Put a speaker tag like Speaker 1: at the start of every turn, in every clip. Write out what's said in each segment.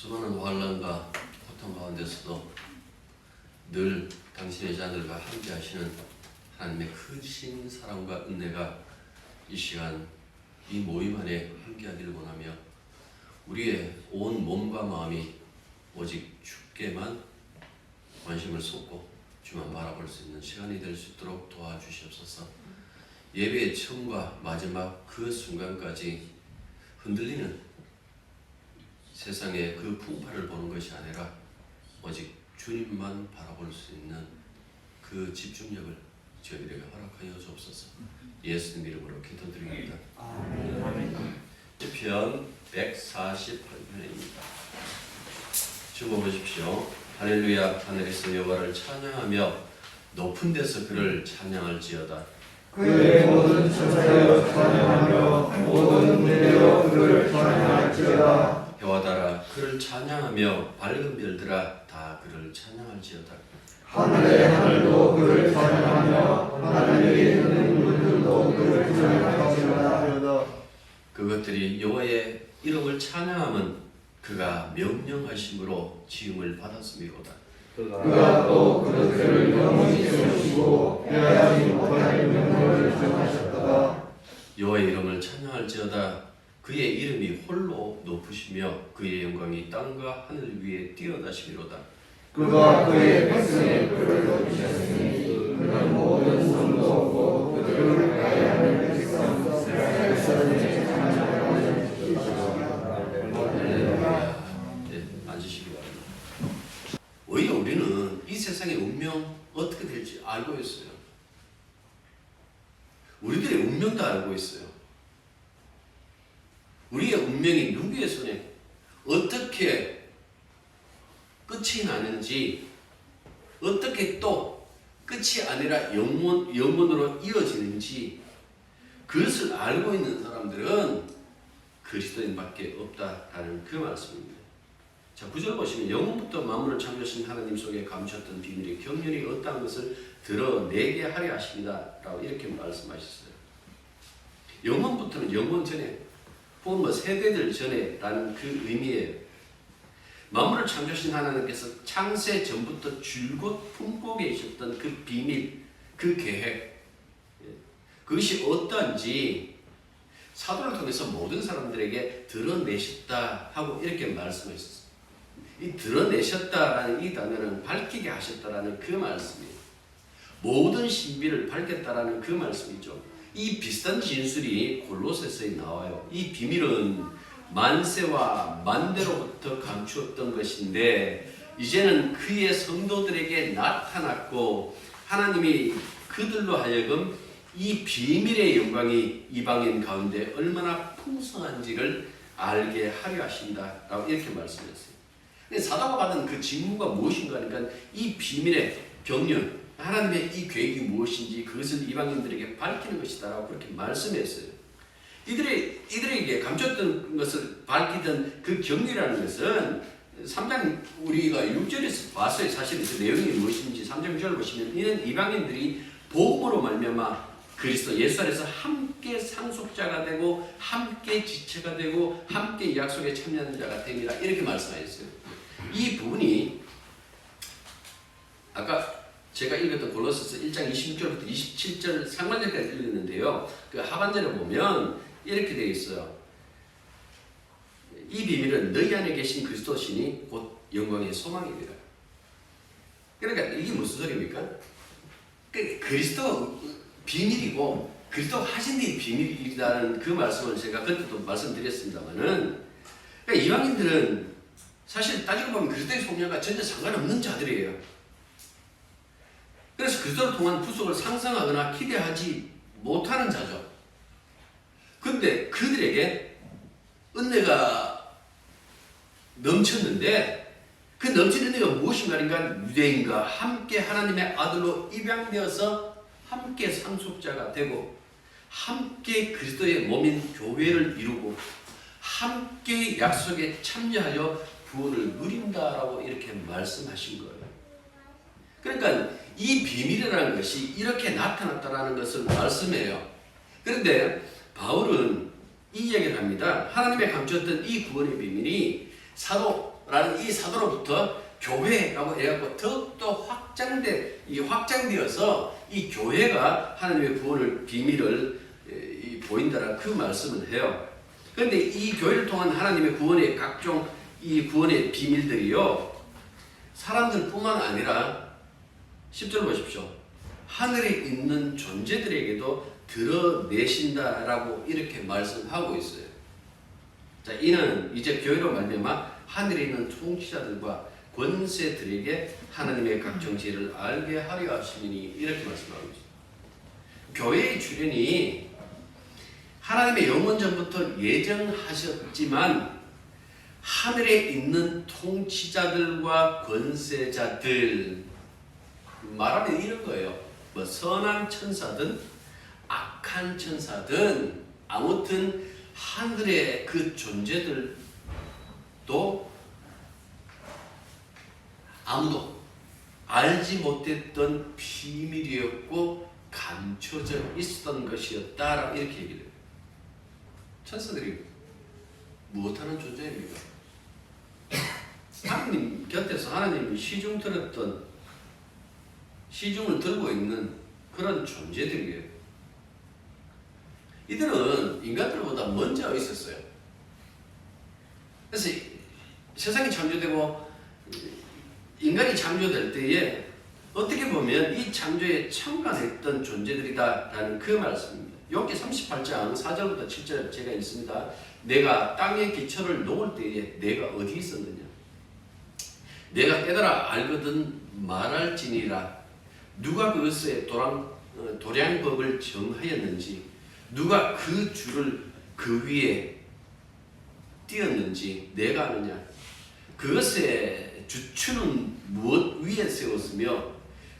Speaker 1: 수많은 환난과 고통 가운데서도 늘 당신의 자들과 함께 하시는 하나님의 크신 사랑과 은혜가 이 시간 이 모임 안에 함께하기를 원하며 우리의 온 몸과 마음이 오직 주께만 관심을 쏟고 주만 바라볼 수 있는 시간이 될 수 있도록 도와주시옵소서. 예배의 처음과 마지막 그 순간까지 흔들리는 세상의 그 풍파를 보는 것이 아니라 오직 주님만 바라볼 수 있는 그 집중력을 저희들에게 허락하여 주옵소서. 예수님 이름으로 기도드립니다. 시편 148편입니다. 주목하십시오. 할렐루야. 하늘에서 여호와를 찬양하며 높은 데서 그를 찬양할지어다.
Speaker 2: 그의 모든 천사여 찬양하며 모든 무리여 그를 찬양할지어다.
Speaker 1: 해와달아 그를 찬양하며 밝은 별들아 다 그를 찬양할지어다.
Speaker 2: 하늘의 하늘도 그를 찬양하며 하늘 위에 있는 물들도 그를 찬양할지어다.
Speaker 1: 그것들이 여호와의 이름을 찬양함은 그가 명령하심으로 지음을 받았음이로다.
Speaker 2: 그가 또 그것들을 영원히 세우시고 해하지 못할 명령을 정하셨다.
Speaker 1: 여호와의 이름을 찬양할지어다. 그의 이름이 홀로 높으시며 그의 영광이 땅과 하늘 위에 뛰어나시미로다.
Speaker 2: 그가 그의 백성의 뿔을 높이셨으니 그는 모든 성도 없고 그들을 가야하는 백성의 찬양하는
Speaker 1: 앉으시기 바랍니다. 오히려 우리는 이 세상의 운명 어떻게 될지 알고 있어요. 우리들의 운명도 알고 있어요. 우리의 운명이 누구의 손에 어떻게 끝이 나는지, 어떻게 또 끝이 아니라 영원으로 이어지는지 그것을 알고 있는 사람들은 그리스도인밖에 없다라는 그 말씀입니다. 자, 9절 보시면 영원부터 만물을 창조하신 하나님 속에 감추었던 비밀이 경륜이 어떠한 것을 드러내게 하려 하십니다 라고 이렇게 말씀하셨어요. 영원부터는 영원 전에 혹은 뭐 세대들 전에 라는 그 의미예요. 만물을 창조하신 하나님께서 창세 전부터 줄곧 품고 계셨던 그 비밀, 그 계획, 그것이 어떠한지 사도를 통해서 모든 사람들에게 드러내셨다 하고 이렇게 말씀하셨어요. 이 드러내셨다라는 이 단어는 밝히게 하셨다라는 그 말씀이에요. 모든 신비를 밝혔다라는 그 말씀이죠. 이 비슷한 진술이 골로새서에 나와요. 이 비밀은 만세와 만대로부터 감추었던 것인데 이제는 그의 성도들에게 나타났고 하나님이 그들로 하여금 이 비밀의 영광이 이방인 가운데 얼마나 풍성한지를 알게 하려 하신다라고 이렇게 말씀했어요. 사도가 받은 그 직무가 무엇인가 하니까 이 비밀의 경륜, 하나님의 이 계획이 무엇인지 그것을 이방인들에게 밝히는 것이다라고 그렇게 말씀했어요. 이들에게 감췄던 것을 밝히던 그 경륜이라는 것은 3장 우리가 6절에서 봤어요. 사실은 그 내용이 무엇인지 3장 6절을 보시면 이는 이방인들이 복음으로 말미암아 그리스도 예수 안에서 함께 상속자가 되고 함께 지체가 되고 함께 약속에 참여하는 자가 되리라 이렇게 말씀하셨어요. 이 부분이 아까 제가 읽었던 골로새서 1장 26절부터 27절 상반절까지 읽었는데요. 그 하반절에 보면 이렇게 되어 있어요. 이 비밀은 너희 안에 계신 그리스도시니 곧 영광의 소망입니다. 그러니까 이게 무슨 소리입니까? 그리스도 비밀이고 그리스도 하신 일이 비밀이라는 그 말씀을 제가 그때도 말씀드렸습니다만은 그러니까 이방인들은 사실 따지고 보면 그리스도의 속량과 전혀 상관없는 자들이에요. 그래서 그리스도를 통한 구속을 상상하거나 기대하지 못하는 자죠. 근데 그들에게 은혜가 넘쳤는데 그 넘치는 은혜가 무엇인가 하니까 유대인과 함께 하나님의 아들로 입양되어서 함께 상속자가 되고 함께 그리스도의 몸인 교회를 이루고 함께 약속에 참여하여 구원을 누린다라고 이렇게 말씀하신 거예요. 그러니까 이 비밀이라는 것이 이렇게 나타났다라는 것을 말씀해요. 그런데 바울은 이 이야기를 합니다. 하나님의 감추었던 이 구원의 비밀이 사도 라는 이 사도로부터 교회라고 해갖고 더욱더 확장되어서 이 교회가 하나님의 구원을 비밀을 보인다라 그 말씀을 해요. 그런데 이 교회를 통한 하나님의 구원의 각종 이 구원의 비밀들이요, 사람들뿐만 아니라 10절 보십시오. 하늘에 있는 존재들에게도 드러내신다라고 이렇게 말씀하고 있어요. 자, 이는 이제 교회로 말미암아 하늘에 있는 통치자들과 권세들에게 하나님의 각종 지혜를 알게 하려 하심이니 이렇게 말씀하고 있습니다. 교회의 출현이 하나님의 영원 전부터 예정하셨지만 하늘에 있는 통치자들과 권세자들, 말하면 이런 거예요. 뭐 선한 천사든 악한 천사든 아무튼 하늘의 그 존재들도 아무도 알지 못했던 비밀이었고 감춰져 있었던 것이었다 이렇게 얘기를 해요. 천사들이 무엇하는 존재입니까? 하나님 곁에서 하나님이 시중 들었던, 시중을 들고 있는 그런 존재들이에요. 이들은 인간들보다 먼저 있었어요. 그래서 세상이 창조되고 인간이 창조될 때에 어떻게 보면 이 창조에 참관했던 존재들이다라는 그 말씀입니다. 욥기 38장 4절부터 7절 제가 읽습니다. 내가 땅의 기초를 놓을 때에 내가 어디 있었느냐? 내가 깨달아 알거든 말할지니라. 누가 그것의 도량법을 정하였는지, 누가 그 줄을 그 위에 띄었는지 내가 아느냐? 그것의 주추는 무엇 위에 세웠으며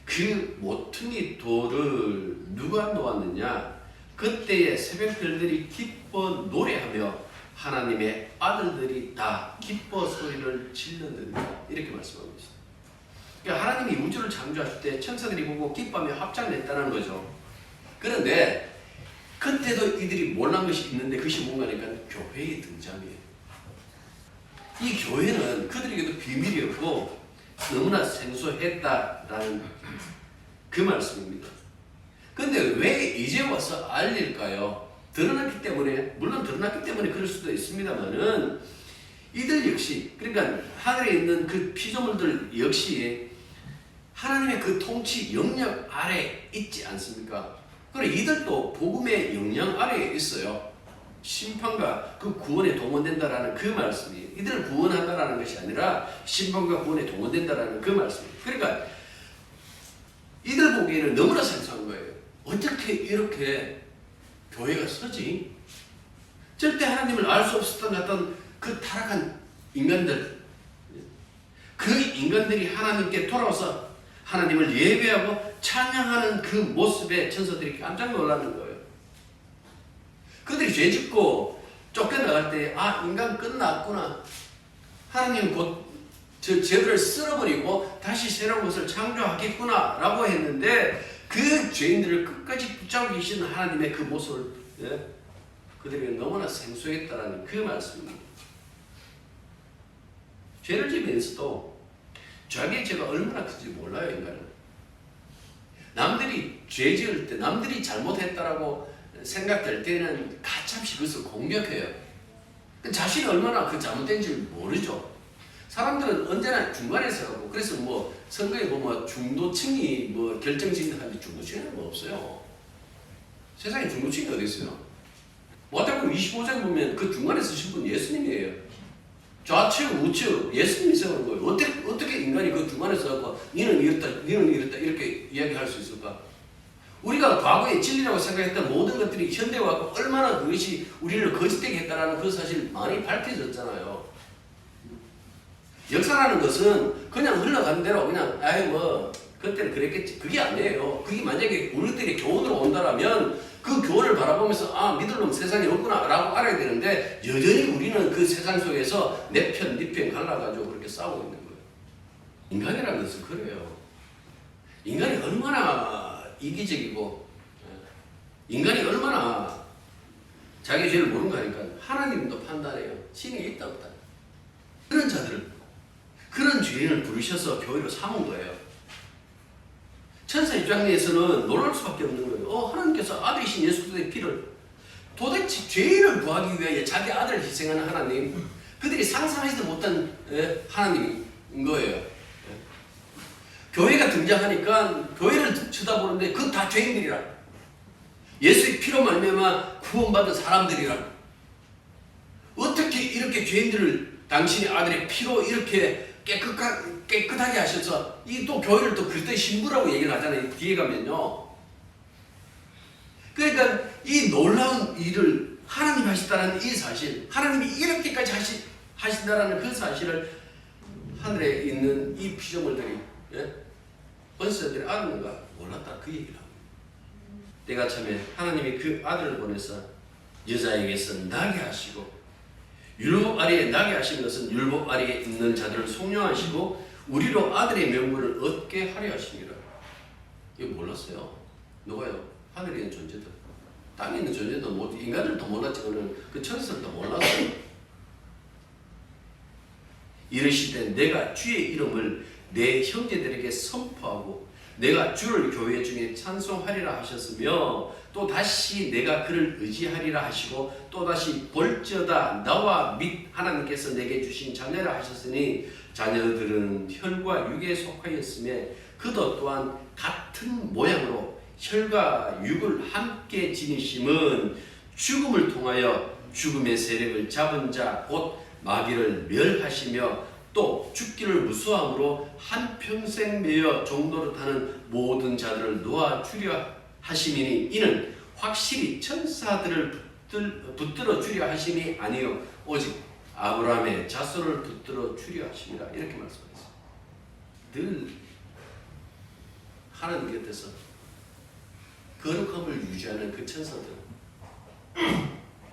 Speaker 1: 그 모퉁이 돌을 누가 놓았느냐? 그때의 새벽별들이 기뻐 노래하며 하나님의 아들들이 다 기뻐 소리를 질렀느니라. 이렇게 말씀하고 있습니다. 그러니까 하나님이 우주를 창조하실 때 천사들이 보고 기뻐하며 합장을 했다는 거죠. 그런데 그때도 이들이 몰란 것이 있는데 그것이 뭔가니까 교회의 등장이에요. 이 교회는 그들에게도 비밀이었고 너무나 생소했다라는 그 말씀입니다. 그런데 왜 이제 와서 알릴까요? 드러났기 때문에, 물론 드러났기 때문에 그럴 수도 있습니다만은 이들 역시, 그러니까 하늘에 있는 그 피조물들 역시 하나님의 그 통치 영역 아래 있지 않습니까? 그리고 이들도 복음의 영향 아래에 있어요. 심판과 그 구원에 동원된다라는 그 말씀이에요. 이들을 구원한다라는 것이 아니라 심판과 구원에 동원된다라는 그 말씀이에요. 그러니까 이들 보기에는 너무나 생소한 거예요. 어떻게 이렇게 교회가 서지? 절대 하나님을 알 수 없었던 같은 그 타락한 인간들, 그 인간들이 하나님께 돌아와서 하나님을 예배하고 찬양하는 그 모습에 천사들이 깜짝 놀라는 거예요. 그들이 죄짓고 쫓겨나갈 때, 아, 인간 끝났구나. 하나님 곧 저들을 쓸어버리고 다시 새로운 것을 창조하겠구나 라고 했는데 그 죄인들을 끝까지 붙잡고 계시는 하나님의 그 모습을, 그들에게 너무나 생소했다는 그 말씀입니다. 죄를 지면서도 자기의 죄가 얼마나 큰지 몰라요, 인간은. 남들이 죄 지을 때, 남들이 잘못했다라고 생각될 때는 가차없이 그것을 공격해요. 자신이 얼마나 그 잘못된지 모르죠. 사람들은 언제나 중간에 서고, 그래서 뭐 선거에 보면 중도층이 뭐 결정짓는데 중도층은 뭐 없어요. 세상에 중도층이 어디 있어요? 어떻게 보면 25장 보면 그 중간에 서신 분 예수님이에요. 좌측, 우측 예수님이 세우는 거예요. 어떻게 인간이 그 중간에 서고 니는 이렇다, 니는 이렇다 이렇게 이야기할 수 있을까? 우리가 과거에 진리라고 생각했던 모든 것들이 현대에 와서 얼마나 그것이 우리를 거짓되게 했다라는 그 사실 많이 밝혀졌잖아요. 역사라는 것은 그냥 흘러가는 대로 그냥 아이 뭐 그때는 그랬겠지, 그게 아니에요. 그게 만약에 우리들이 교훈으로 온다라면 그 교훈을 바라보면서 아, 믿을 놈 세상에 없구나 라고 알아야 되는데 여전히 우리는 그 세상 속에서 내 편, 네 편 갈라가지고 그렇게 싸우고 있는 거예요. 인간이라는 것은 그래요. 인간이 얼마나 이기적이고 인간이 얼마나 자기 죄를 모르는가 하니까 하나님도 판단해요. 신이 있다 없다. 그런 자들을 죄인을 부르셔서 교회로 삼은 거예요. 천사 입장에서는 놀랄 수밖에 없는 거예요. 하나님께서 아들이신 예수 그리스도의 피를 도대체 죄인을 구하기 위하여 자기 아들을 희생하는 하나님, 그들이 상상하지도 못한 하나님인 거예요. 교회가 등장하니까 교회를 쳐다보는데 그건 다 죄인들이라. 예수의 피로 말미암아 구원받은 사람들이라. 어떻게 이렇게 죄인들을 당신의 아들의 피로 이렇게 깨끗하게 하셔서 이 또 교회를 또 그리스도의 신부라고 얘기를 하잖아요. 뒤에 가면요. 그러니까 이 놀라운 일을 하나님이 하셨다는 이 사실, 하나님이 이렇게까지 하신다라는 그 사실을 하늘에 있는 이 피조물들이, 번스들이 아는가 몰랐다, 그 얘기를 합니다. 때가 참에 하나님이 그 아들을 보내서 여자에게서 나게 하시고, 율법 아래에 나게 하신 것은 율법 아래에 있는 자들을 속량하시고 우리로 아들의 명분을 얻게 하려 하십니다. 이거 몰랐어요. 누가요? 하늘에 있는 존재들, 땅에 있는 존재도 인간들도 몰랐지만 그 천사들도 몰랐어요. 이르시되 내가 주의 이름을 내 형제들에게 선포하고 내가 주를 교회 중에 찬송하리라 하셨으며 또 다시 내가 그를 의지하리라 하시고 또 다시 볼지어다 나와 및 하나님께서 내게 주신 자녀라 하셨으니 자녀들은 혈과 육에 속하였으며 그도 또한 같은 모양으로 혈과 육을 함께 지니심은 죽음을 통하여 죽음의 세력을 잡은 자 곧 마귀를 멸하시며 또 죽기를 무수함으로 한평생 매여 종노릇 하는 모든 자들을 놓아주려 하심이니 이는 확실히 천사들을 붙들어 주려 하심이 아니요 오직 아브라함의 자손을 붙들어 주려 하심이라. 이렇게 말씀하셨어요. 늘 하나님 곁에서 거룩함을 유지하는 그 천사들,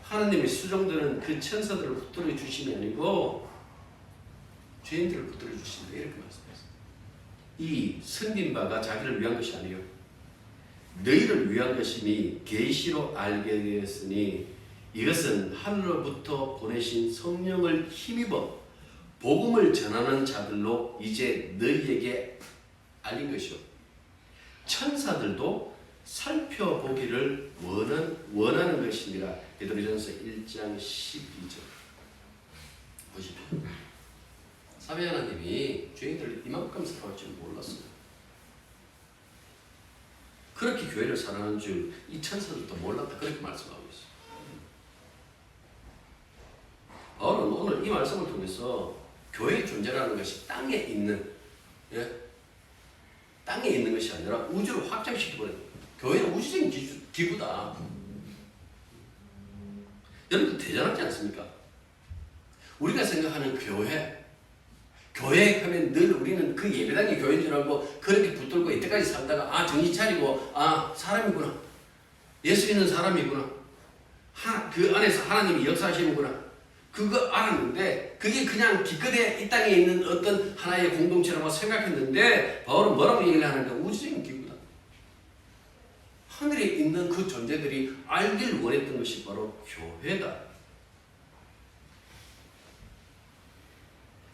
Speaker 1: 하나님의 수종들은 그 천사들을 붙들어 주심이 아니고 죄인들을 붙들어 주신다. 이렇게 말씀했어요. 이 섬긴 바가 자기를 위한 것이 아니요 너희를 위한 것임이 계시로 알게 되었으니 이것은 하늘로부터 보내신 성령을 힘입어 복음을 전하는 자들로 이제 너희에게 알린 것이요 천사들도 살펴보기를 원하는 것입니다. 베드로전서 1장 12절 보십시오. 사회 하나님이 죄인들을 이만큼 사랑할 줄 몰랐어요. 그렇게 교회를 사랑하는 줄 이 천사들도 몰랐다. 그렇게 말씀하고 있어요. 바울은 오늘 이 말씀을 통해서 교회의 존재라는 것이 땅에 있는 것이 아니라 우주를 확장시켜버려요. 교회는 우주적인 기구다. 여러분 대단하지 않습니까? 우리가 생각하는 교회 하면 늘 우리는 그 예배당이 교회인 줄 알고 그렇게 붙들고 이때까지 살다가 정신 차리고 사람이구나. 예수 있는 사람이구나. 그 안에서 하나님이 역사하시는구나. 그거 알았는데 그게 그냥 기껏해 이 땅에 있는 어떤 하나의 공동체라고 생각했는데 바울은 뭐라고 얘기를 하는가? 우주적인 기구다. 하늘에 있는 그 존재들이 알길 원했던 것이 바로 교회다.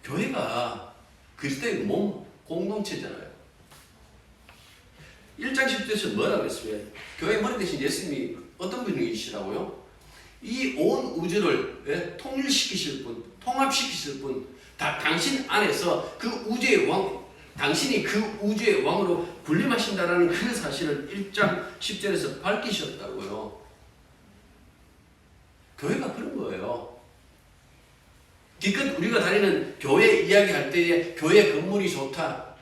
Speaker 1: 교회가 그리스도의 몸 공동체잖아요. 1장 10절에서 뭐라고 했어요? 교회 머리 대신 예수님이 어떤 분이시라고요? 이 온 우주를 통일시키실 분, 통합시키실 분, 당신 안에서 그 우주의 왕, 당신이 그 우주의 왕으로 군림하신다라는 그 사실을 1장 10절에서 밝히셨다고요. 교회가 그런 거예요. 기껏 우리가 다니는 교회 이야기할 때에 교회 건물이 좋다.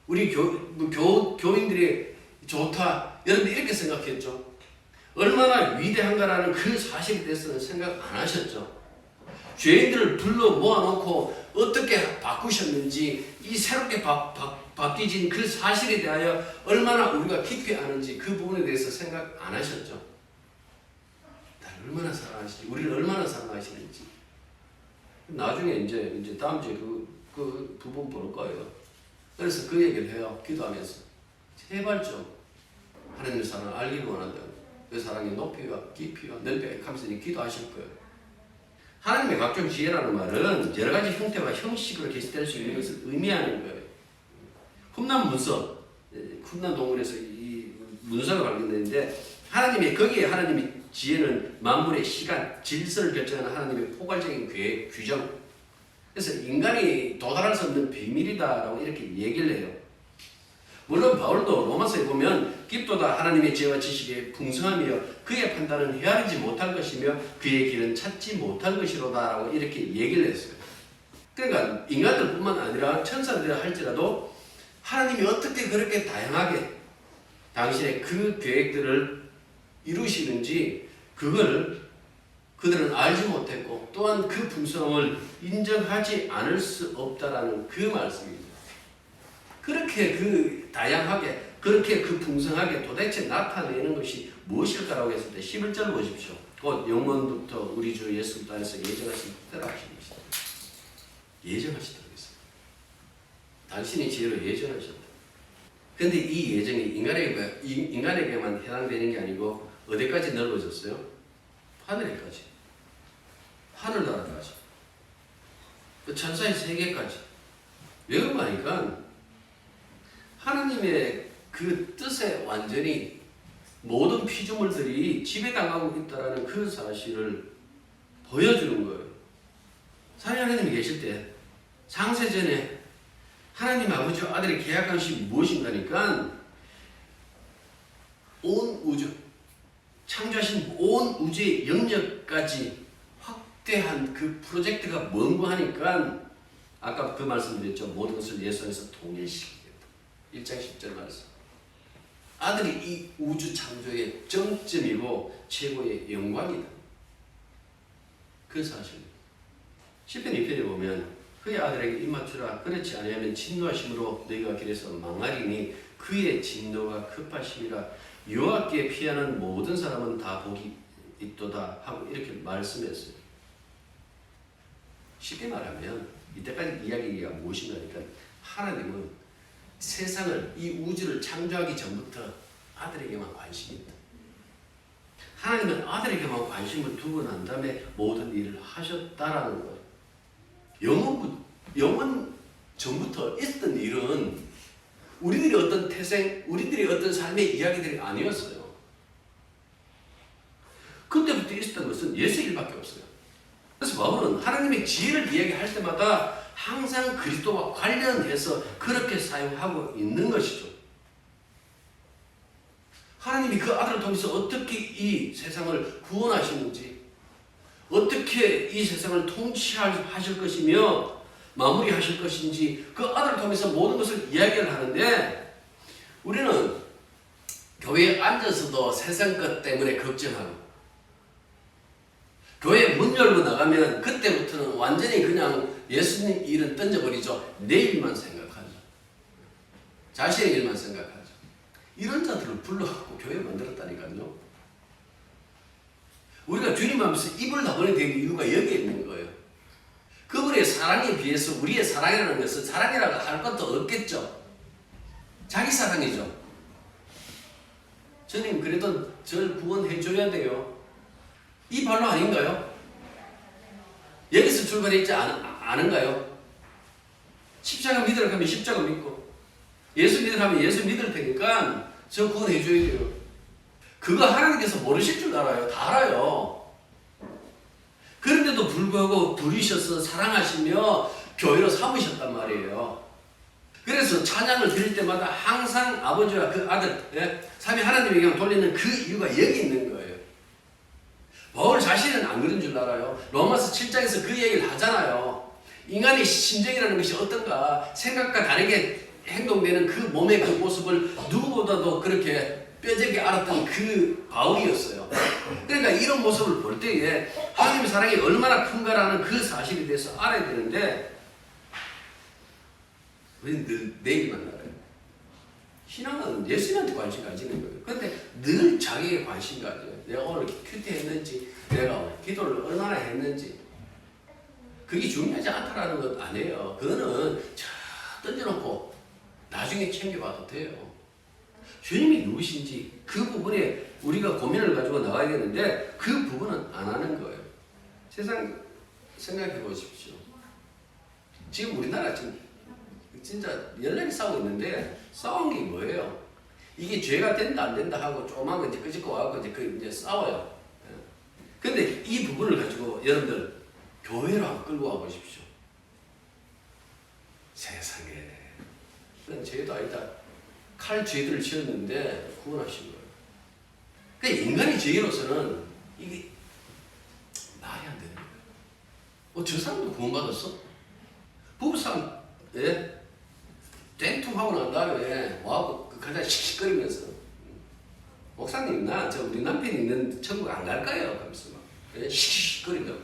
Speaker 1: 우리 교인들이 좋다. 여러분들 이렇게 생각했죠. 얼마나 위대한가라는 그 사실에 대해서는 생각 안 하셨죠. 죄인들을 불러 모아놓고 어떻게 바꾸셨는지 이 새롭게 바뀌진 그 사실에 대하여 얼마나 우리가 깊이 아는지 그 부분에 대해서 생각 안 하셨죠. 나를 얼마나 사랑하시지, 우리를 얼마나 사랑하시는지. 나중에 이제 다음 주에 그 부분 볼 거예요. 그래서 그 얘기를 해요. 기도하면서 제발 좀 하나님의 사랑을 알기를 원한다. 그 사랑의 높이와 깊이와 넓이가 하면서 기도하실 거예요. 하나님의 각종 지혜라는 말은 여러 가지 형태와 형식으로 계시될 수 있는 것을 의미하는 거예요. 쿰난 문서, 쿰난 동굴에서 이 문서가 발견되는데 거기에 하나님의 지혜는 만물의 시간, 질서를 결정하는 하나님의 포괄적인 계획, 규정. 그래서 인간이 도달할 수 없는 비밀이다라고 이렇게 얘기를 해요. 물론 바울도 로마서에 보면 깊도다 하나님의 지혜와 지식의 풍성함이여 그의 판단은 헤아리지 못할 것이며 그의 길은 찾지 못할 것이로다라고 이렇게 얘기를 했어요. 그러니까 인간들뿐만 아니라 천사들이라 할지라도 하나님이 어떻게 그렇게 다양하게 당신의 그 계획들을 이루시는지 그걸 그들은 알지 못했고 또한 그 풍성함을 인정하지 않을 수 없다라는 그 말씀입니다. 그렇게 그 다양하게 그렇게 그 풍성하게 도대체 나타내는 것이 무엇일까라고 했을 때 11절 보십시오. 곧 영원부터 우리 주 예수 그리스도 안에서 예정하신 뜻대로 하신 것이다. 예정하시다고 했어요. 당신이 지혜로 예정하셨다. 근데 이 예정이 인간에게만 해당되는 게 아니고 어디까지 넓어졌어요? 하늘에까지, 하늘나라까지, 그 천사의 세계까지. 왜 그런가 하니까 하나님의 그 뜻에 완전히 모든 피조물들이 지배당하고 있다는 그 사실을 보여주는 거예요. 사실 하나님이 계실 때 창세전에 하나님 아버지와 아들의 계약한 것이 무엇인가니까 온 우주, 창조하신 온 우주의 영역까지 확대한 그 프로젝트가 뭔고 하니까 아까 그 말씀드렸죠. 모든 것을 예수 안에서 통일시키겠다. 1장 10절 말씀. 아들이 이 우주 창조의 정점이고 최고의 영광이다. 그 사실. 시편 2편에 보면 그의 아들에게 입맞추라. 그렇지 아니하면 진노하심으로 너희가 길에서 망하리니 그의 진노가 급하심이라. 여호와께 피하는 모든 사람은 다 복이 있도다 하고 이렇게 말씀했어요. 쉽게 말하면 이때까지 이야기가 무엇인가 하니까 하나님은 세상을 이 우주를 창조하기 전부터 아들에게만 관심이 있다. 하나님은 아들에게만 관심을 두고 난 다음에 모든 일을 하셨다라는 거예요. 영원 전부터 있던 일은 우리들의 어떤 태생, 우리들의 어떤 삶의 이야기들이 아니었어요. 그때부터 있었던 것은 예수 일밖에 없어요. 그래서 바울은 하나님의 지혜를 이야기할 때마다 항상 그리스도와 관련해서 그렇게 사용하고 있는 것이죠. 하나님이 그 아들을 통해서 어떻게 이 세상을 구원하시는지, 어떻게 이 세상을 통치하실 것이며 마무리하실 것인지 그 아들을 통해서 모든 것을 이야기를 하는데 우리는 교회에 앉아서도 세상 것 때문에 걱정하고 교회 문 열고 나가면 그때부터는 완전히 그냥 예수님 일은 던져버리죠. 내 일만 생각하죠. 자신의 일만 생각하죠. 이런 자들을 불러갖고 교회 만들었다니까요. 우리가 주님 앞에서 입을 다물어야 되는 이유가 여기에 있는 거예요. 그분의 사랑에 비해서 우리의 사랑이라는 것은 사랑이라고 할 것도 없겠죠. 자기 사랑이죠. 주님 그래도 저를 구원해 줘야 돼요. 이 발로 아닌가요? 여기서 출발했지 않은가요? 십자가 믿으러 가면 십자가 믿고 예수 믿으러 가면 예수 믿을 테니까 저 구원해 줘야 돼요. 그거 하나님께서 모르실 줄 알아요. 다 알아요. 그런데도 불구하고 부르셔서 사랑하시며 교회로 삼으셨단 말이에요. 그래서 찬양을 드릴 때마다 항상 아버지와 그 아들, 삼위 하나님에게 돌리는 그 이유가 여기 있는 거예요. 바울 자신은 안 그런 줄 알아요. 로마서 7장에서 그 얘기를 하잖아요. 인간의 심정이라는 것이 어떤가 생각과 다르게 행동되는 그 몸의 그 모습을 누구보다도 그렇게 뼈저리게 알았던 그 바울이었어요. 그러니까 이런 모습을 볼 때에 하나님의 사랑이 얼마나 큰가라는 그 사실에 대해서 알아야 되는데 우리는 늘 내일만 알아요. 신앙은 예수님한테 관심 가지는 거예요. 그런데 늘 자기에게 관심 가져요. 내가 오늘 큐티했는지, 내가 오늘 기도를 얼마나 했는지. 그게 중요하지 않다라는 것 아니에요. 그거는 저 던져놓고 나중에 챙겨봐도 돼요. 주님이 누구신지 그 부분에 우리가 고민을 가지고 나가야 되는데 그 부분은 안 하는 거예요. 세상 생각해 보십시오. 지금 우리나라 지금 진짜 연락이 싸우고 있는데 싸운 게 뭐예요? 이게 죄가 된다 안 된다 하고 조그만 거 이제 끄집고 와갖고 이제 싸워요. 근데 이 부분을 가지고 여러분들 교회로 한번 끌고 와 보십시오. 세상에. 그건 죄도 아니다. 칼 죄들을 지었는데 구원하신 거예요. 그러니까 인간의 죄로서는 이게 말이 안 되는 거예요. 저 사람도 구원받았어? 부부싸움, 예? 땡통하고 난 다음에 와갖고 가장 씩씩거리면서 목사님 우리 남편이 있는 천국 안 갈 거예요. 하면서 막 예? 씩씩거린다고.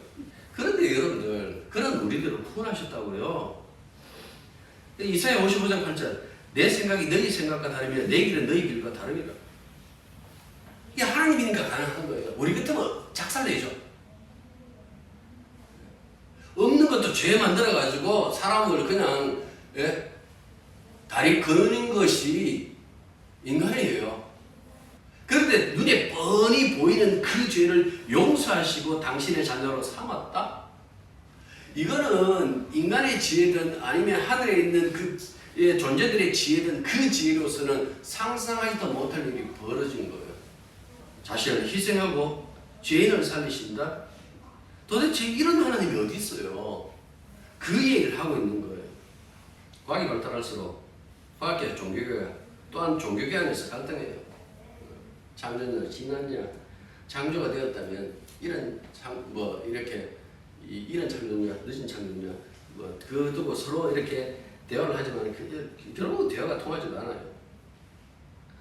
Speaker 1: 그런데 여러분들 그런 우리들을 구원하셨다고요. 이사야 55장 8절 내 생각이 너희 생각과 다르며 내 길은 너희 길과 다릅니다. 이게 하나님이니까 가능한 거예요. 우리 같으면 작살내죠. 없는 것도 죄 만들어가지고 사람을 그냥 예? 다리 거는 것이 인간이에요. 그런데 눈에 뻔히 보이는 그 죄를 용서하시고 당신의 자녀로 삼았다? 이거는 인간의 지혜든 아니면 하늘에 있는 그 존재들의 지혜든 그 지혜로서는 상상하지도 못할 일이 벌어진 거예요. 자신을 희생하고 죄인을 살리신다? 도대체 이런 하나님이 어디 있어요? 그 얘기를 하고 있는 거예요. 과학이 발달할수록 과학계 종교교회 또한 종교계 안에서 갈등해요. 창조냐, 진화냐, 창조가 되었다면 이런 이런 창조냐, 늦은 창조냐, 그거 두고 서로 이렇게 대화를 하지만 결국 대화가 통하지도 않아요.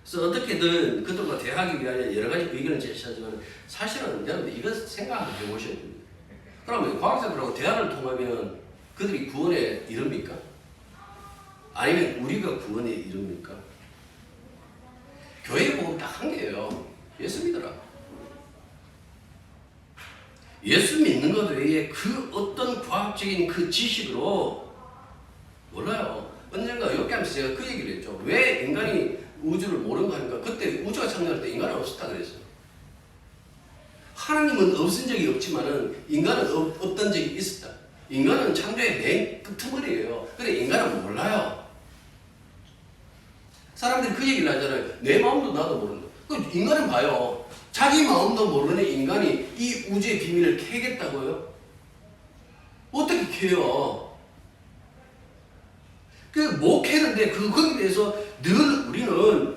Speaker 1: 그래서 어떻게든 그들과 대화하기 위하여 여러 가지 의견을 제시하지만 사실은 여러분들 이것 생각을 해보셔야 됩니다. 그러면 과학자들하고 대화를 통하면 그들이 구원에 이릅니까? 아니면 우리가 구원에 이릅니까? 교회 복음 딱 한 개예요. 예수 믿어라. 예수 믿는 것 외에 그 어떤 과학적인 그 지식으로 몰라요. 언젠가 이렇게 하면서 제가 그 얘기를 했죠. 왜 인간이 우주를 모르는 거 하니까 그때 우주가 창조할 때 인간은 없었다 그랬어요. 하나님은 없은 적이 없지만은 인간은 없던 적이 있었다. 인간은 창조의 맨 끝머리예요. 근데 인간은 몰라요. 사람들이 그 얘기를 하잖아요. 내 마음도 나도 모른다. 그 인간은 봐요. 자기 마음도 모르는 인간이 이 우주의 비밀을 캐겠다고요? 어떻게 캐요? 못 캐는데 거기에 대해서 늘 우리는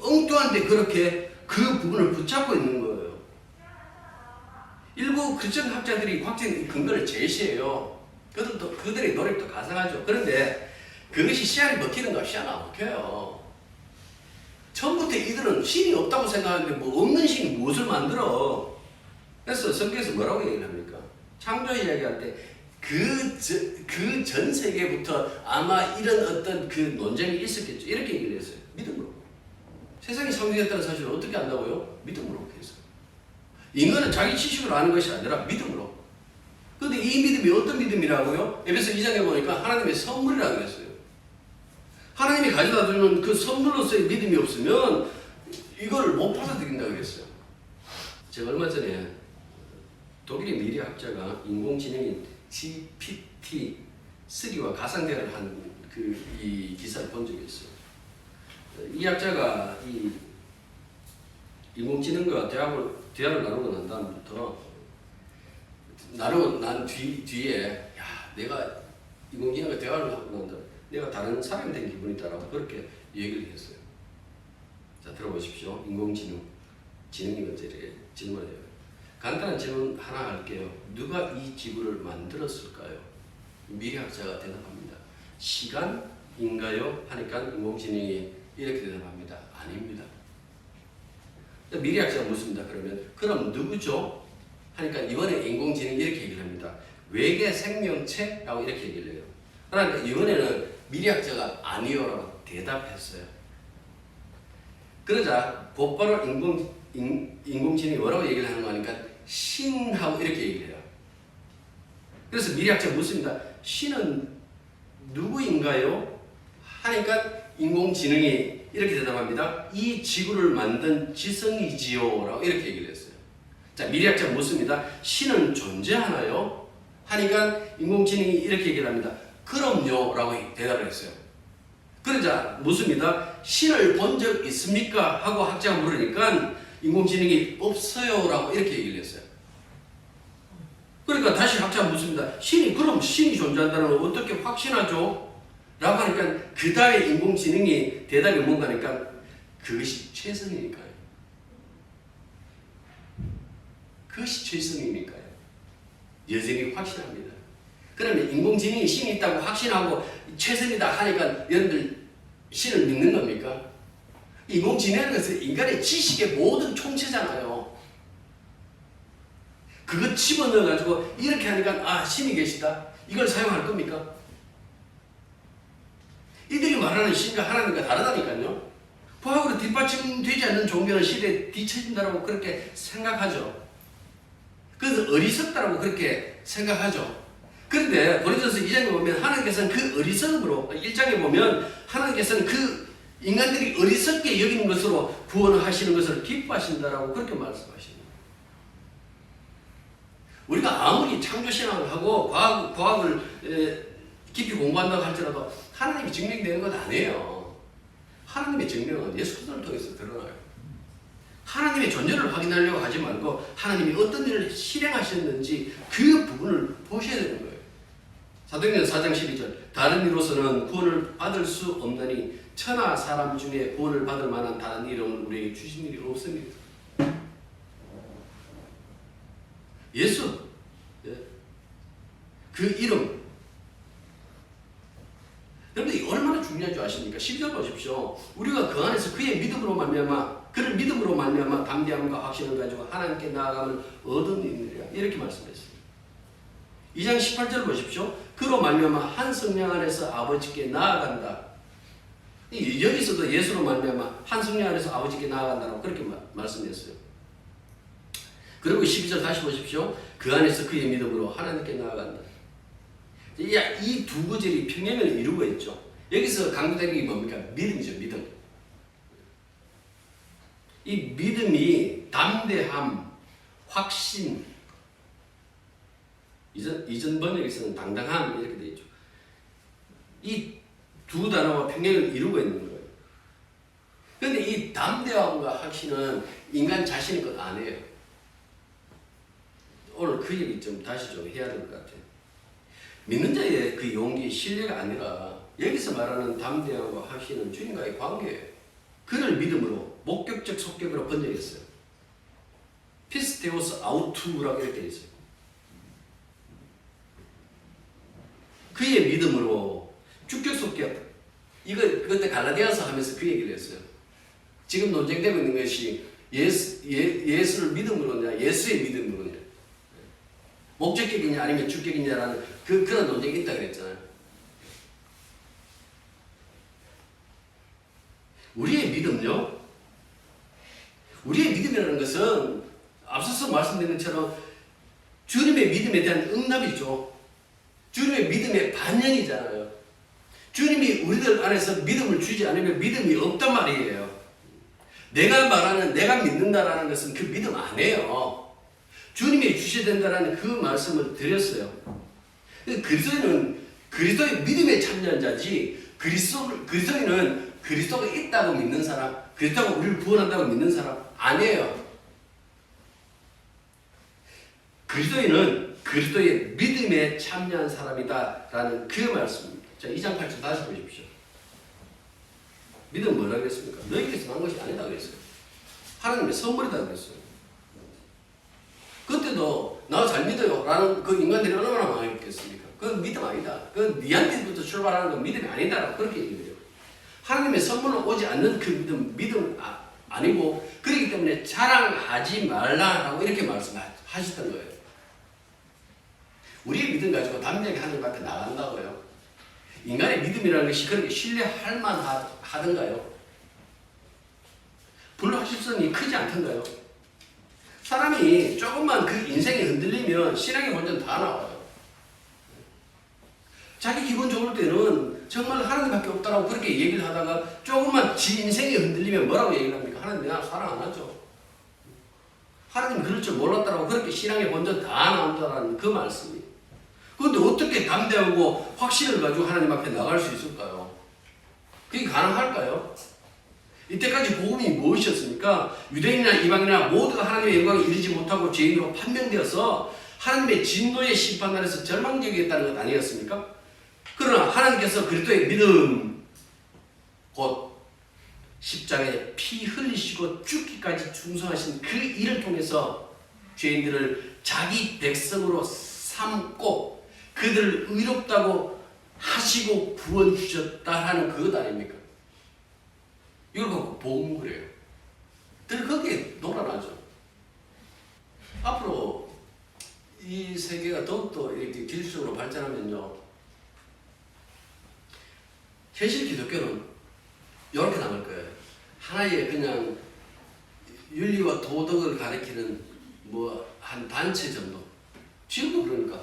Speaker 1: 엉뚱한데 그렇게 그 부분을 붙잡고 있는 거예요. 일부 크리스천 학자들이 과학적인 근거를 제시해요. 그들의 노력도 가상하죠. 그런데 그것이 씨알이 먹히는가? 씨알은 안 먹혀요. 처음부터 이들은 신이 없다고 생각하는데 없는 신이 무엇을 만들어? 그래서 성경에서 뭐라고 얘기를 합니까? 창조 이야기할 때 그 전 세계부터 아마 이런 어떤 그 논쟁이 있었겠죠. 이렇게 얘기를 했어요. 믿음으로. 세상이 창조됐다는 사실을 어떻게 안다고요? 믿음으로 해서. 인간은 자기 지식으로 아는 것이 아니라 믿음으로. 그런데 이 믿음이 어떤 믿음이라고요? 에베소 2장에 보니까 하나님의 선물이라고 했어요. 하나님이 가져다 주는 그 선물로서의 믿음이 없으면 이걸 못 받아들인다고 그랬어요. 제가 얼마 전에 독일의 미래학자가 인공지능인 GPT-3와 가상대화를 한 이 기사를 본 적이 있어요. 이 학자가 이 인공지능과 대화를 나누고 난 다음부터 나누고 난 뒤에 내가 인공지능과 대화를 하고 난 다음 내가 다른 사람이 된 기분이다라고 그렇게 얘기를 했어요. 자, 들어보십시오. 인공지능, 지능이 문제를 질문해요. 간단한 질문 하나 할게요. 누가 이 지구를 만들었을까요? 미래학자가 대답합니다. 시간인가요? 하니까 인공지능이 이렇게 대답합니다. 아닙니다. 미래학자가 묻습니다. 그럼 누구죠? 하니까 이번에 인공지능이 이렇게 얘기를 합니다. 외계 생명체라고 이렇게 얘기를 해요. 그러니까 이번에는 미래학자가 아니요라고 대답했어요. 그러자 곧바로 인공지능이 뭐라고 얘기를 하는 거 하니까 신하고 이렇게 얘기를 해요. 그래서 미래학자가 묻습니다. 신은 누구인가요? 하니까 인공지능이 이렇게 대답합니다. 이 지구를 만든 지성이지요 라고 이렇게 얘기를 했어요. 자, 미래학자 묻습니다. 신은 존재하나요? 하니까 인공지능이 이렇게 얘기를 합니다. 그럼요 라고 대답을 했어요. 그러자 묻습니다. 신을 본 적 있습니까? 하고 학자가 물으니까 인공지능이 없어요 라고 이렇게 얘기를 했어요. 그러니까 다시 학자가 묻습니다. 그럼 신이 존재한다는 걸 어떻게 확신하죠? 라고 하니까 그 다음에 인공지능이 대답이 뭔가 하니까 그것이 최선이니까요. 그것이 최선이니까요. 여전히 확신합니다. 그러면 인공지능이 신이 있다고 확신하고 최선이다 하니까 여러분들 신을 믿는 겁니까? 인공지능이라는 것은 인간의 지식의 모든 총체잖아요. 그거 집어넣어가지고 이렇게 하니까 신이 계시다. 이걸 사용할 겁니까? 이들이 말하는 신과 하나님과 다르다니까요. 과학으로 뒷받침되지 않는 종교는 시대에 뒤처진다고 그렇게 생각하죠. 그래서 어리석다라고 그렇게 생각하죠. 그런데 고린도서 2장에 보면 하나님께서는 그 어리석음으로 1장에 보면 하나님께서는 그 인간들이 어리석게 여기는 것으로 구원하시는 것을 기뻐하신다라고 그렇게 말씀하십니다. 우리가 아무리 창조신앙을 하고 과학을 깊이 공부한다고 할지라도 하나님이 증명되는 건 아니에요. 하나님의 증명은 예수 그리스도를 통해서 드러나요. 하나님의 존재를 확인하려고 하지 말고 하나님이 어떤 일을 실행하셨는지 그 부분을 보셔야 되는 거예요. 사도행전 4장 12절 다른 이로서는 구원을 받을 수 없나니 천하 사람 중에 구원을 받을 만한 다른 이름을 우리에게 주신 일이 없습니다. 예수 그 이름 여러분들 얼마나 중요한 줄 아십니까? 12절 보십시오. 우리가 그 안에서 그의 믿음으로 말미암아 그를 믿음으로 말미암아 담대함과 확신을 가지고 하나님께 나아감을 얻으느니라 이렇게 말씀했습니다. 2장 18절 보십시오. 그로 말미암아 한 성령 안에서 아버지께 나아간다. 여기서도 예수로 말미암아 한 성령 안에서 아버지께 나아간다고 그렇게 말씀했어요. 그리고 12절 다시 보십시오. 그 안에서 그의 믿음으로 하나님께 나아간다. 이 두 구절이 평행을 이루고 있죠. 여기서 강조되는 게 뭡니까? 믿음이죠. 믿음. 이 믿음이 담대함, 확신, 이전 번역에서는 당당함 이렇게 되어 있죠. 이 두 단어가 평행을 이루고 있는 거예요. 그런데 이 담대함과 확신은 인간 자신의 것 아니에요. 오늘 그 얘기 좀 다시 좀 해야 될 것 같아요. 믿는 자의 그 용기, 신뢰가 아니라 여기서 말하는 담대함과 확신은 주님과의 관계예요. 그를 믿음으로 목격적 속격으로 번역했어요. 피스테오스 아우투라고 이렇게 되어 있어요. 그의 믿음으로 주격 속격. 이거 그때 갈라디아서 하면서 그 얘기를 했어요. 지금 논쟁되고 있는 것이 예수를 믿음으로냐, 예수의 믿음으로냐, 목적격이냐 아니면 주격이냐라는 그런 논쟁이 있다 그랬잖아요. 우리의 믿음요. 우리의 믿음이라는 것은 앞서서 말씀드린 것처럼 주님의 믿음에 대한 응답이죠. 주님의 믿음의 반영이잖아요. 주님이 우리들 안에서 믿음을 주지 않으면 믿음이 없단 말이에요. 내가 말하는 내가 믿는다라는 것은 그 믿음 아니에요. 주님이 주셔야 된다라는 그 말씀을 드렸어요. 그리스도인은 그리스도의 믿음에 참여한 자지 그리스도인은 그리스도가 있다고 믿는 사람, 그리스도가 우리를 구원한다고 믿는 사람 아니에요. 그리스도인은 그리스도의 믿음에 참여한 사람이다라는 그 말씀입니다. 자, 2장 8절 다시 보십시오. 믿음 뭐라 그랬습니까? 너희께서 난 것이 아니다 그랬어요. 하나님의 선물이다 그랬어요. 그때도 나 잘 믿어요 라는 그 인간들이 얼마나 많았겠습니까? 그건 믿음 아니다. 그건 니한테부터 출발하는 건 믿음이 아니다라고 그렇게 얘기해요. 하나님의 선물로 오지 않는 그 믿음 아니고 그렇기 때문에 자랑하지 말라라고 이렇게 말씀하셨던 거예요. 우리의 믿음 가지고 담대하게 하나님 앞에 나간다고요. 인간의 믿음이라는 것이 그렇게 신뢰할 만하던가요? 불확실성이 크지 않던가요? 사람이 조금만 그 인생이 흔들리면 신앙의 본전 다 나와요. 자기 기분 좋을 때는 정말 하나님밖에 없다라고 그렇게 얘기를 하다가 조금만 지 인생이 흔들리면 뭐라고 얘기를 합니까? 하나님 나 사랑 안 하죠. 하나님이 그럴 줄 몰랐다라고 그렇게 신앙의 본전 다 나온다라는 그 말씀이에요. 그런데 어떻게 담대하고 확신을 가지고 하나님 앞에 나갈 수 있을까요? 그게 가능할까요? 이때까지 복음이 무엇이었습니까? 유대인이나 이방인이나 모두가 하나님의 영광에 이르지 못하고 죄인으로 판명되어서 하나님의 진노의 심판 아래서 절망적이었다는 것 아니었습니까? 그러나 하나님께서 그리스도의 믿음, 곧 십자가에 피 흘리시고 죽기까지 충성하신 그 일을 통해서 죄인들을 자기 백성으로 삼고 그들을 의롭다고 하시고 구원 주셨다라는 그것 아닙니까? 이걸 갖고 복음 그래요. 늘 거기에 놀아나죠. 앞으로 이 세계가 더욱더 이렇게 기술적으로 발전하면요, 현실 기독교는 이렇게 남을 거예요. 하나의 그냥 윤리와 도덕을 가리키는 뭐 한 단체 정도. 지금도 그러니까.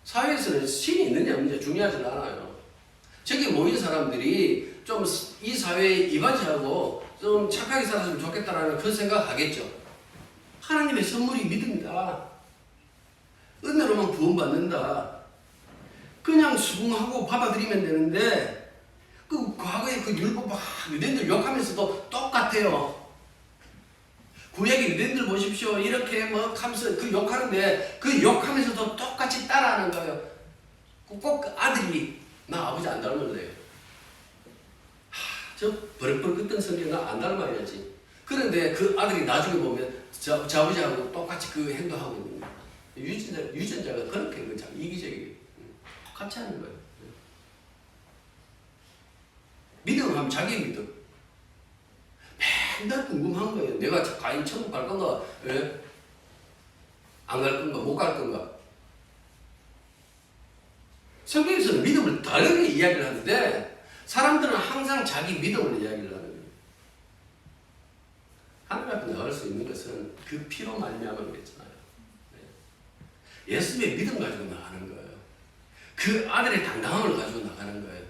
Speaker 1: 사회에서는 신이 있느냐 없느냐 중요하지 않아요. 저기 모인 사람들이 좀 이 사회에 이바지하고 좀 착하게 살았으면 좋겠다라는 그 생각하겠죠. 하나님의 선물이 믿음이다. 은혜로만 구원받는다. 그냥 수긍하고 받아들이면 되는데 그 과거에 그 율법 막 유대인들 욕하면서도 똑같아요. 구약의 유대인들 보십시오. 이렇게 뭐 하면서 그 욕하는데 그 욕하면서도 똑같이 따라하는 거예요. 꼭 아들이 나 아버지 안 닮을래요. 저 버럭버럭 긋던 성경 나 안 닮아야지. 그런데 그 아들이 나중에 보면 저 아버지하고 똑같이 그 행동하고 있는 거예요. 유전자가 그렇게 참 이기적이에요. 같이 하는 거예요. 믿음을 하면 자기 믿음. 맨날 궁금한 거예요. 내가 과연 천국 갈 건가? 예? 안 갈 건가? 못 갈 건가? 성경에서는 믿음을 다르게 이야기를 하는데 사람들은 항상 자기 믿음을 이야기를 하는 거예요. 하나님 앞에 나갈 수 있는 것은 그 피로 말미암은 거잖아요. 예수님의 믿음 가지고 나가는 거예요. 그 아들의 당당함을 가지고 나가는 거예요.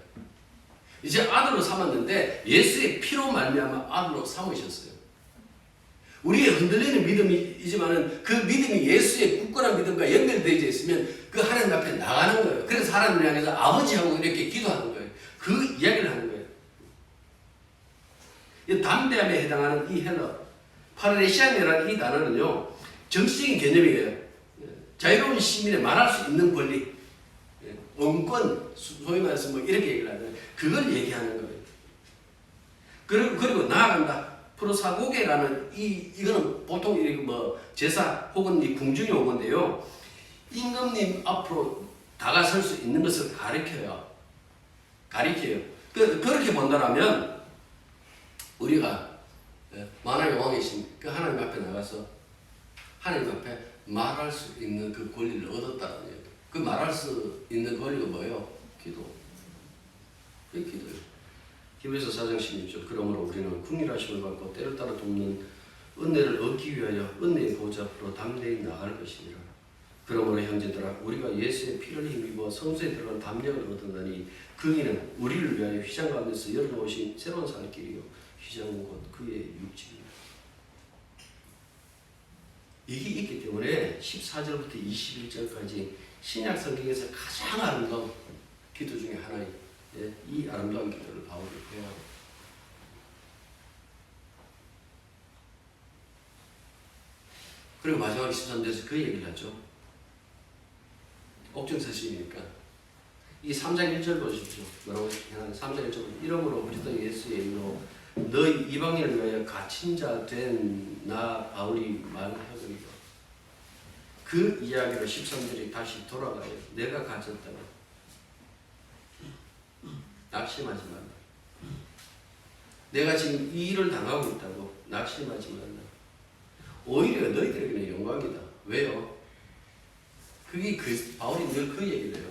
Speaker 1: 이제 아들로 삼았는데 예수의 피로 말미암아 아들로 삼으셨어요. 우리의 흔들리는 믿음이지만은 그 믿음이 예수의 굳건한 믿음과 연결되어 있으면 그 하나님 앞에 나가는 거예요. 그래서 하나님을 향해서 아버지하고 이렇게 기도하는 거예요. 그 이야기를 하는 거예요. 이 담대함에 해당하는 이 헬러 파르레시안이라는 이 단어는요, 정치적인 개념이에요. 자유로운 시민의 말할 수 있는 권리, 언권, 소위 말해서 뭐 이렇게 얘기를 하잖아요. 그걸 얘기하는 거예요. 그리고 나아간다. 프로사고계라는 이거는 보통 이렇게 뭐 제사 혹은 이 궁중의 용어인데요. 임금님 앞으로 다가설 수 있는 것을 가리켜요. 그렇게 본다면 우리가 만왕의 왕이신 그 하나님 앞에 나가서 하나님 앞에 말할 수 있는 그 권리를 얻었다는 얘기예요. 그 말할 수 있는 권리가 뭐예요? 기도. 그게 기도예요. 히브리서 4장 16절. 그러므로 우리는 궁일하심을 받고 때를 따라 돕는 은혜를 얻기 위하여 은혜의 보좌 앞으로 담대히 나갈 것이니라. 그러므로 형제들아, 우리가 예수의 피를 힘입어 성소에 들어간 담력을 얻었나니 그 이는 우리를 위하여 휘장 가운데서 열어놓으신 새로운 살 길이요 휘장은 곧 그의 육체입니다. 이게 있기 때문에 14절부터 21절까지 신약 성경에서 가장 아름다운 기도 중에 하나인 이 아름다운 기도를 바울이 해요. 그리고 마지막 23절에서 그 얘기를 하죠. 옥중서신이니까 이 3장 1절 보십시오. 뭐라고 하나요? 3장 1절 이러므로 그리스도 예수의 이름으로 너희 이방인을 위하여 갇힌 자 된 나 바울이 말하거니와. 그 이야기로 13절이 다시 돌아가요. 내가 가졌다고. 낙심하지 말라. 내가 지금 이 일을 당하고 있다고 낙심하지 말라. 오히려 너희들에게는 영광이다. 왜요? 그게 바울이 늘 그 얘기를 해요.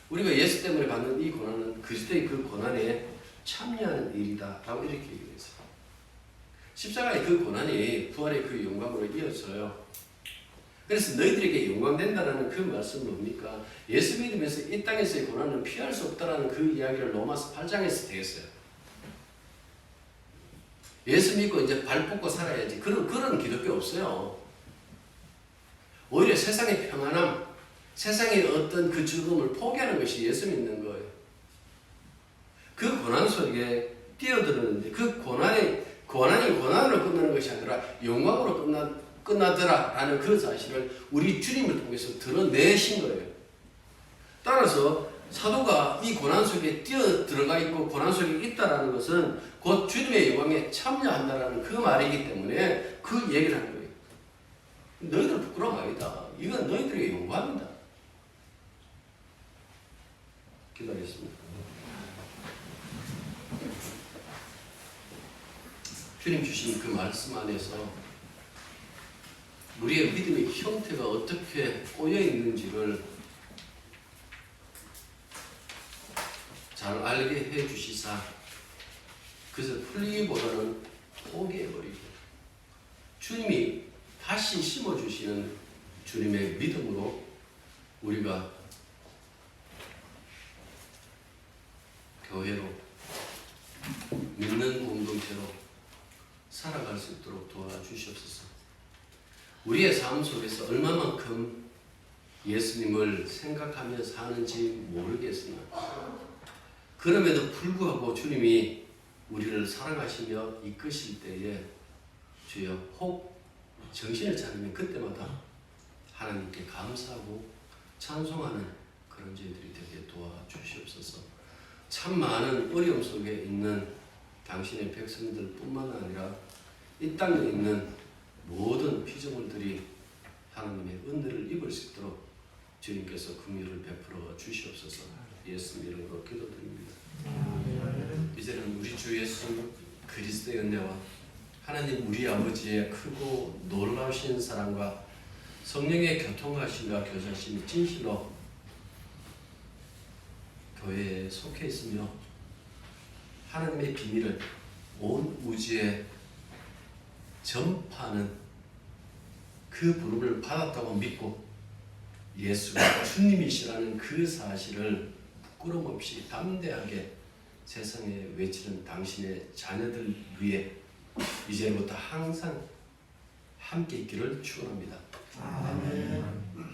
Speaker 1: 우리가 예수 때문에 받는 이 고난은 그리스도의 그 고난에 참여하는 일이다 라고 이렇게 얘기했어요. 십자가의 그 고난이 부활의 그 영광으로 이어져요. 그래서 너희들에게 영광 된다는 그 말씀은 뭡니까? 예수 믿으면서 이 땅에서의 고난은 피할 수 없다라는 그 이야기를 로마서 8장에서 되었어요. 예수 믿고 이제 발 뻗고 살아야지. 그런 기독교 없어요. 오히려 세상의 평안함, 세상의 어떤 그 즐거움을 포기하는 것이 예수 믿는 거예요. 그 고난 속에 뛰어드는데 그 고난이 고난으로 끝나는 것이 아니라 영광으로 끝나더라라는 그 사실을 우리 주님을 통해서 드러내신 거예요. 따라서 사도가 이 고난 속에 뛰어 들어가 있고 고난 속에 있다라는 것은 곧 주님의 영광에 참여한다라는 그 말이기 때문에 그 얘기를 하는 거예요. 너희들 부끄러움 아니다. 이건 너희들의 영광이다. 기도하겠습니다. 주님 주신 그 말씀 안에서 우리의 믿음의 형태가 어떻게 꼬여 있는지를 잘 알게 해 주시사 그래서 풀리기보다는 포기해버리고 주님이 다시 심어주시는 주님의 믿음으로 우리가 교회로 믿는 공동체로 살아갈 수 있도록 도와주시옵소서. 우리의 삶 속에서 얼마만큼 예수님을 생각하며 사는지 모르겠으나 그럼에도 불구하고 주님이 우리를 사랑하시며 이끄실 때에 주여 혹 정신을 차리면 그때마다 하나님께 감사하고 찬송하는 그런 저희들이 되게 도와주시옵소서. 참 많은 어려움 속에 있는 당신의 백성들 뿐만 아니라 이 땅에 있는 모든 피조물들이 하나님의 은혜를 입을 수 있도록 주님께서 긍휼을 베풀어 주시옵소서. 예수님 이름으로 기도드립니다. 이제는 우리 주 예수 그리스도의 은혜와 하나님 우리 아버지의 크고 놀라우신 사랑과 성령의 교통하심과 교사심이 진실로 교회에 속해 있으며 하나님의 비밀을 온 우주에 전파하는 그 부름을 받았다고 믿고 예수가 주님이시라는 그 사실을 부끄럼 없이 담대하게 세상에 외치는 당신의 자녀들 위해 이제부터 항상 함께 있기를 축원합니다.
Speaker 2: 아멘.